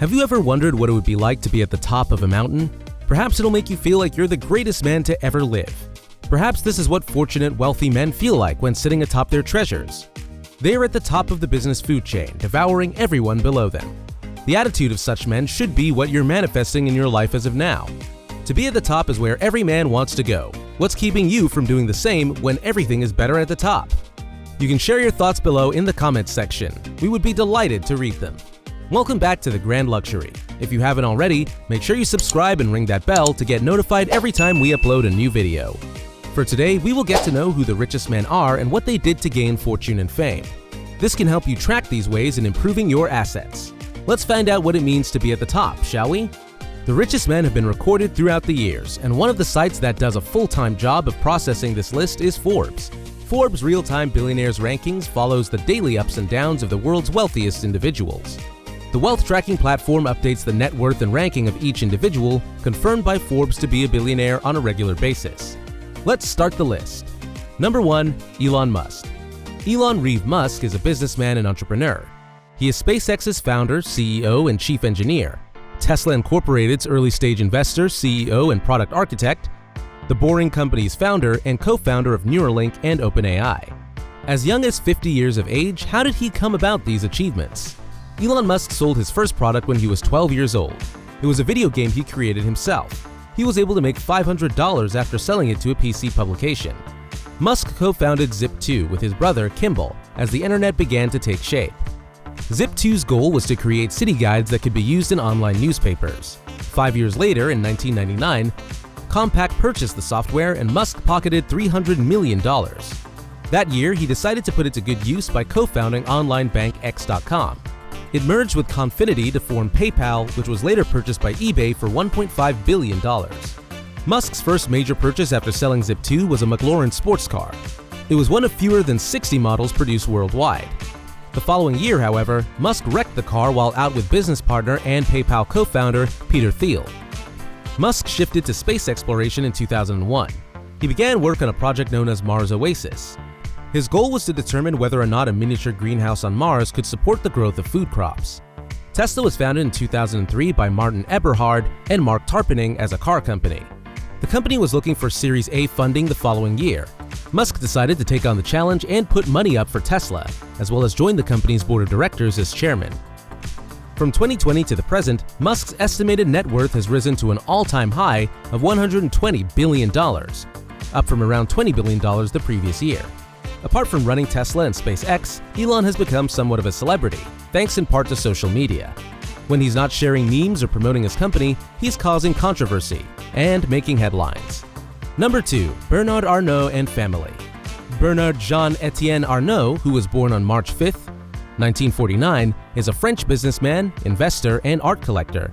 Have you ever wondered what it would be like to be at the top of a mountain? Perhaps it'll make you feel like you're the greatest man to ever live. Perhaps this is what fortunate, wealthy men feel like when sitting atop their treasures. They are at the top of the business food chain, devouring everyone below them. The attitude of such men should be what you're manifesting in your life as of now. To be at the top is where every man wants to go. What's keeping you from doing the same when everything is better at the top? You can share your thoughts below in the comments section. We would be delighted to read them. Welcome back to The Grand Luxury. If you haven't already, make sure you subscribe and ring that bell to get notified every time we upload a new video. For today, we will get to know who the richest men are and what they did to gain fortune and fame. This can help you track these ways in improving your assets. Let's find out what it means to be at the top, shall we? The richest men have been recorded throughout the years, and one of the sites that does a full-time job of processing this list is Forbes. Forbes' real-time billionaires rankings follows the daily ups and downs of the world's wealthiest individuals. The wealth tracking platform updates the net worth and ranking of each individual, confirmed by Forbes to be a billionaire on a regular basis. Let's start the list. Number 1. Elon Musk. Elon Reeve Musk is a businessman and entrepreneur. He is SpaceX's founder, CEO, and chief engineer, Tesla Incorporated's early-stage investor, CEO, and product architect, The Boring Company's founder and co-founder of Neuralink and OpenAI. As young as 50 years of age, how did he come about these achievements? Elon Musk sold his first product when he was 12 years old. It was a video game he created himself. He was able to make $500 after selling it to a PC publication. Musk co-founded Zip2 with his brother Kimball as the internet began to take shape. Zip2's goal was to create city guides that could be used in online newspapers. 5 years later, in 1999, Compaq purchased the software and Musk pocketed $300 million. That year, he decided to put it to good use by co-founding online bank X.com. It merged with Confinity to form PayPal, which was later purchased by eBay for $1.5 billion. Musk's first major purchase after selling Zip2 was a McLaren sports car. It was one of fewer than 60 models produced worldwide. The following year, however, Musk wrecked the car while out with business partner and PayPal co-founder Peter Thiel. Musk shifted to space exploration in 2001. He began work on a project known as Mars Oasis. His goal was to determine whether or not a miniature greenhouse on Mars could support the growth of food crops. Tesla was founded in 2003 by Martin Eberhard and Mark Tarpenning as a car company. The company was looking for Series A funding the following year. Musk decided to take on the challenge and put money up for Tesla, as well as join the company's board of directors as chairman. From 2020 to the present, Musk's estimated net worth has risen to an all-time high of $120 billion, up from around $20 billion the previous year. Apart from running Tesla and SpaceX, Elon has become somewhat of a celebrity, thanks in part to social media. When he's not sharing memes or promoting his company, he's causing controversy and making headlines. Number 2. Bernard Arnault and family. Bernard Jean-Etienne Arnault, who was born on March 5, 1949, is a French businessman, investor, and art collector.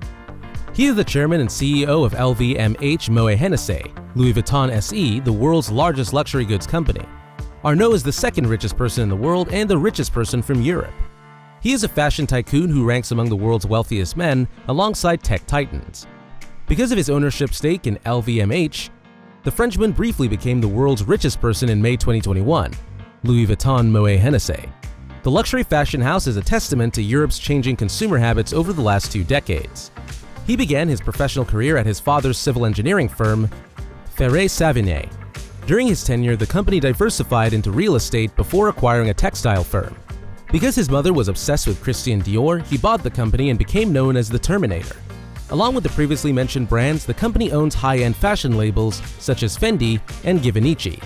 He is the chairman and CEO of LVMH Moet Hennessy, Louis Vuitton SE, the world's largest luxury goods company. Arnault is the second richest person in the world and the richest person from Europe. He is a fashion tycoon who ranks among the world's wealthiest men alongside tech titans. Because of his ownership stake in LVMH, the Frenchman briefly became the world's richest person in May 2021, Louis Vuitton Moet Hennessy. The luxury fashion house is a testament to Europe's changing consumer habits over the last 2 decades. He began his professional career at his father's civil engineering firm, Ferré-Savigny. During his tenure, the company diversified into real estate before acquiring a textile firm. Because his mother was obsessed with Christian Dior, he bought the company and became known as the Terminator. Along with the previously mentioned brands, the company owns high-end fashion labels such as Fendi and Givenchy.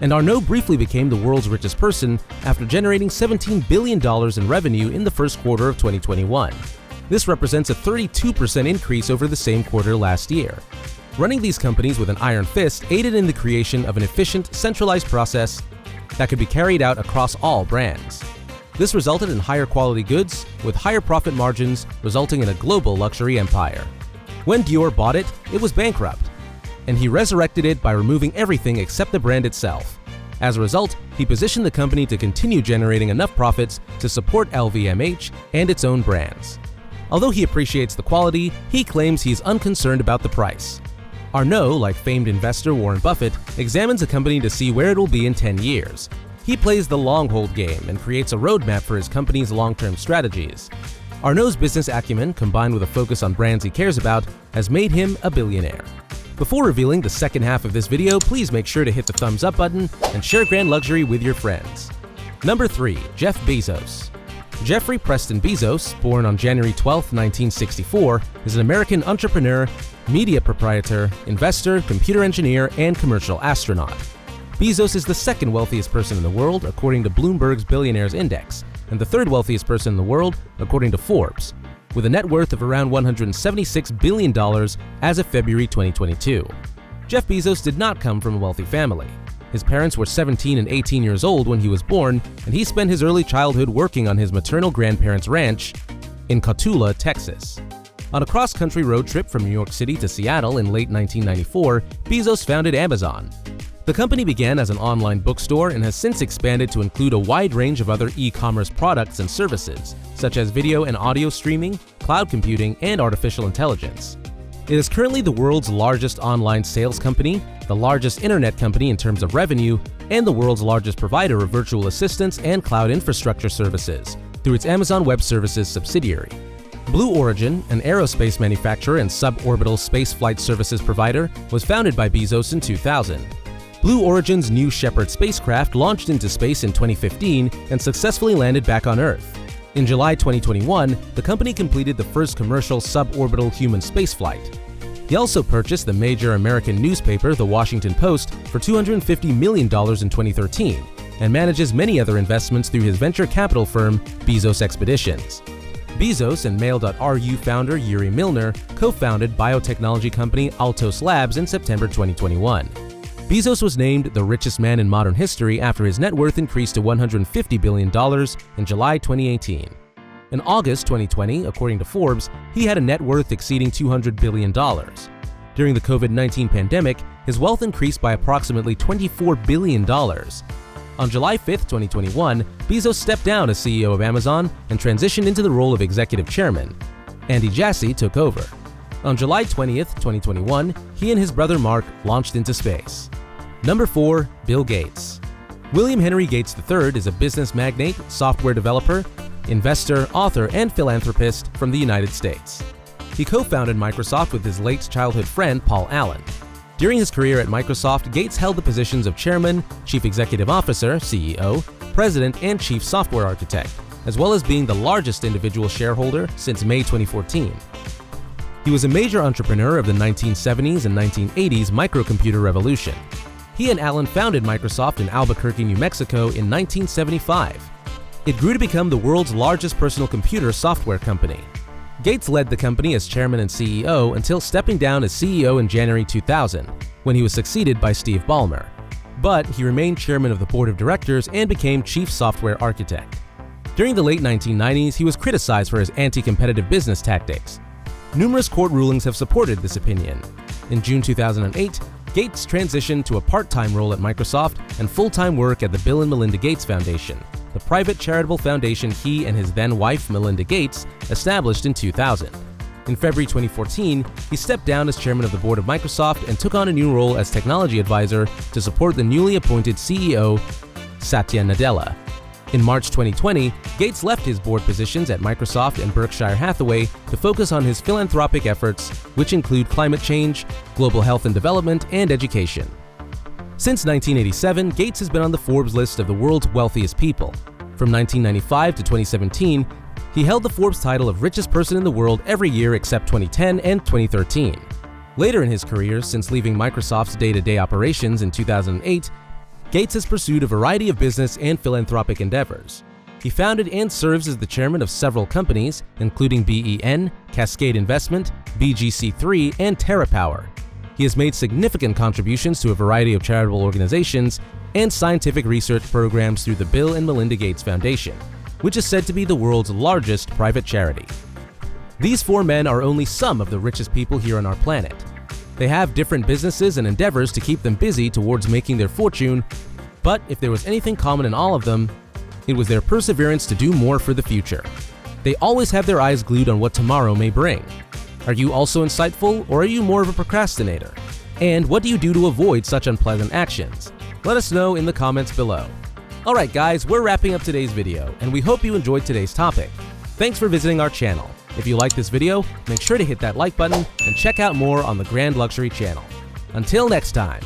And Arnault briefly became the world's richest person after generating $17 billion in revenue in the first quarter of 2021. This represents a 32% increase over the same quarter last year. Running these companies with an iron fist aided in the creation of an efficient, centralized process that could be carried out across all brands. This resulted in higher quality goods with higher profit margins, resulting in a global luxury empire. When Dior bought it, it was bankrupt, and he resurrected it by removing everything except the brand itself. As a result, he positioned the company to continue generating enough profits to support LVMH and its own brands. Although he appreciates the quality, he claims he's unconcerned about the price. Arnault, like famed investor Warren Buffett, examines a company to see where it will be in 10 years. He plays the long-hold game and creates a roadmap for his company's long-term strategies. Arnault's business acumen, combined with a focus on brands he cares about, has made him a billionaire. Before revealing the second half of this video, please make sure to hit the thumbs up button and share Grand Luxury with your friends. Number 3. Jeff Bezos. Jeffrey Preston Bezos, born on January 12, 1964, is an American entrepreneur, media proprietor, investor, computer engineer, and commercial astronaut. Bezos is the second wealthiest person in the world, according to Bloomberg's Billionaires Index, and the third wealthiest person in the world, according to Forbes, with a net worth of around $176 billion as of February 2022. Jeff Bezos did not come from a wealthy family. His parents were 17 and 18 years old when he was born, and he spent his early childhood working on his maternal grandparents' ranch in Cotulla, Texas. On a cross-country road trip from New York City to Seattle in late 1994, Bezos founded Amazon. The company began as an online bookstore and has since expanded to include a wide range of other e-commerce products and services, such as video and audio streaming, cloud computing, and artificial intelligence. It is currently the world's largest online sales company, the largest internet company in terms of revenue, and the world's largest provider of virtual assistants and cloud infrastructure services through its Amazon Web Services subsidiary. Blue Origin, an aerospace manufacturer and suborbital space flight services provider, was founded by Bezos in 2000. Blue Origin's New Shepard spacecraft launched into space in 2015 and successfully landed back on Earth. In July 2021, the company completed the first commercial suborbital human spaceflight. He also purchased the major American newspaper, The Washington Post, for $250 million in 2013, and manages many other investments through his venture capital firm, Bezos Expeditions. Bezos and Mail.ru founder Yuri Milner co-founded biotechnology company Altos Labs in September 2021. Bezos was named the richest man in modern history after his net worth increased to $150 billion in July 2018. In August 2020, according to Forbes, he had a net worth exceeding $200 billion. During the COVID-19 pandemic, his wealth increased by approximately $24 billion. On July 5, 2021, Bezos stepped down as CEO of Amazon and transitioned into the role of executive chairman. Andy Jassy took over. On July 20th, 2021, he and his brother Mark launched into space. Number 4. Bill Gates. William Henry Gates III is a business magnate, software developer, investor, author, and philanthropist from the United States. He co-founded Microsoft with his late childhood friend Paul Allen. During his career at Microsoft, Gates held the positions of chairman, chief executive officer, CEO, president, and chief software architect, as well as being the largest individual shareholder since May 2014. He was a major entrepreneur of the 1970s and 1980s microcomputer revolution. He and Allen founded Microsoft in Albuquerque, New Mexico in 1975. It grew to become the world's largest personal computer software company. Gates led the company as chairman and CEO until stepping down as CEO in January 2000, when he was succeeded by Steve Ballmer. But he remained chairman of the board of directors and became chief software architect. During the late 1990s, he was criticized for his anti-competitive business tactics. Numerous court rulings have supported this opinion. In June 2008, Gates transitioned to a part-time role at Microsoft and full-time work at the Bill and Melinda Gates Foundation, the private charitable foundation he and his then-wife Melinda Gates established in 2000. In February 2014, he stepped down as chairman of the board of Microsoft and took on a new role as technology advisor to support the newly appointed CEO, Satya Nadella. In March 2020, Gates left his board positions at Microsoft and Berkshire Hathaway to focus on his philanthropic efforts, which include climate change, global health and development, and education. Since 1987, Gates has been on the Forbes list of the world's wealthiest people. From 1995 to 2017, he held the Forbes title of richest person in the world every year except 2010 and 2013. Later in his career, since leaving Microsoft's day-to-day operations in 2008, Gates has pursued a variety of business and philanthropic endeavors. He founded and serves as the chairman of several companies, including BEN, Cascade Investment, BGC3, and TerraPower. He has made significant contributions to a variety of charitable organizations and scientific research programs through the Bill and Melinda Gates Foundation, which is said to be the world's largest private charity. These 4 men are only some of the richest people here on our planet. They have different businesses and endeavors to keep them busy towards making their fortune, but if there was anything common in all of them, it was their perseverance to do more for the future. They always have their eyes glued on what tomorrow may bring. Are you also insightful, or are you more of a procrastinator? And what do you do to avoid such unpleasant actions? Let us know in the comments below. Alright guys, we're wrapping up today's video, and we hope you enjoyed today's topic. Thanks for visiting our channel. If you like this video, make sure to hit that like button and check out more on the Grand Luxury channel. Until next time.